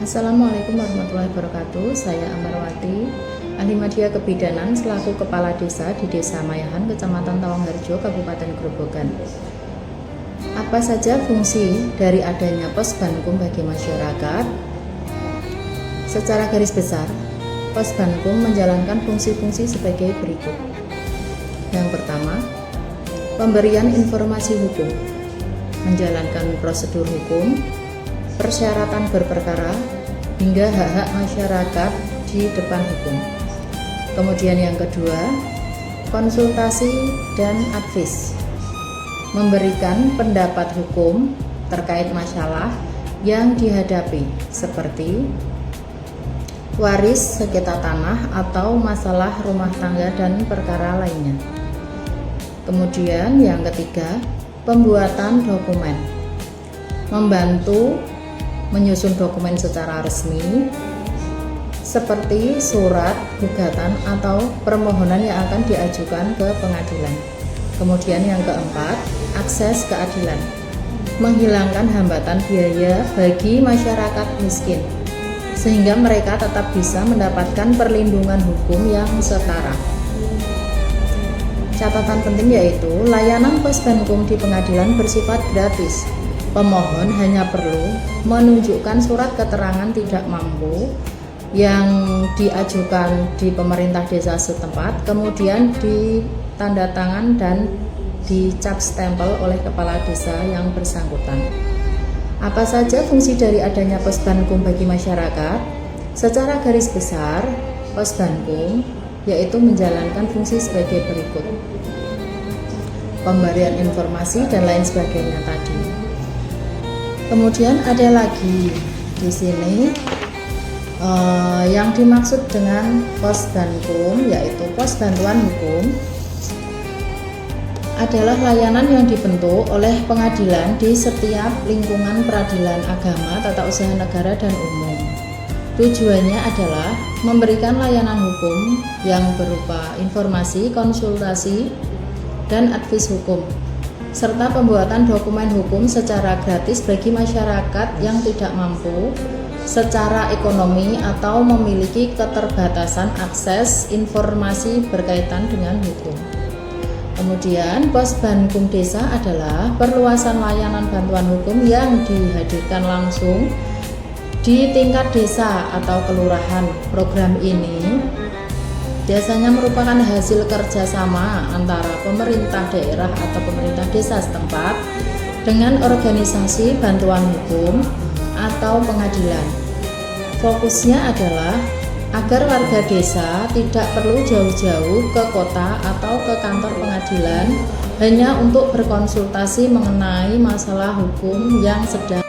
Assalamualaikum warahmatullahi wabarakatuh. Saya Amarwati, ahli media kebidanan selaku Kepala Desa di Desa Mayahan, Kecamatan Tawangharjo, Kabupaten Grobogan. Apa saja fungsi dari adanya Posbankum bagi masyarakat? Secara garis besar, Posbankum menjalankan fungsi-fungsi sebagai berikut. Yang pertama, pemberian informasi hukum, menjalankan prosedur hukum, persyaratan berperkara, hingga hak-hak masyarakat di depan hukum. Kemudian yang kedua, konsultasi dan advis, memberikan pendapat hukum terkait masalah yang dihadapi seperti waris sengketa tanah atau masalah rumah tangga dan perkara lainnya. Kemudian yang ketiga, pembuatan dokumen, membantu menyusun dokumen secara resmi seperti surat gugatan atau permohonan yang akan diajukan ke pengadilan. Kemudian yang keempat, akses keadilan, menghilangkan hambatan biaya bagi masyarakat miskin sehingga mereka tetap bisa mendapatkan perlindungan hukum yang setara. Catatan penting yaitu layanan Posbankum di pengadilan bersifat gratis. Pemohon hanya perlu menunjukkan surat keterangan tidak mampu yang diajukan di pemerintah desa setempat, kemudian ditanda tangan dan dicap stempel oleh kepala desa yang bersangkutan. Apa saja fungsi dari adanya Posbankum bagi masyarakat? Secara garis besar, Posbankum yaitu menjalankan fungsi sebagai berikut: pemberian informasi dan lain sebagainya tadi. Kemudian ada lagi di sini yang dimaksud dengan Posbankum yaitu pos bantuan hukum adalah layanan yang dibentuk oleh pengadilan di setiap lingkungan peradilan agama, tata usaha negara dan umum. Tujuannya adalah memberikan layanan hukum yang berupa informasi, konsultasi, dan advis hukum serta pembuatan dokumen hukum secara gratis bagi masyarakat yang tidak mampu secara ekonomi atau memiliki keterbatasan akses informasi berkaitan dengan hukum. Kemudian Posbankum Desa adalah perluasan layanan bantuan hukum yang dihadirkan langsung di tingkat desa atau kelurahan. Program ini biasanya merupakan hasil kerjasama antara pemerintah daerah atau pemerintah desa setempat dengan organisasi bantuan hukum atau pengadilan. Fokusnya adalah agar warga desa tidak perlu jauh-jauh ke kota atau ke kantor pengadilan hanya untuk berkonsultasi mengenai masalah hukum yang sedang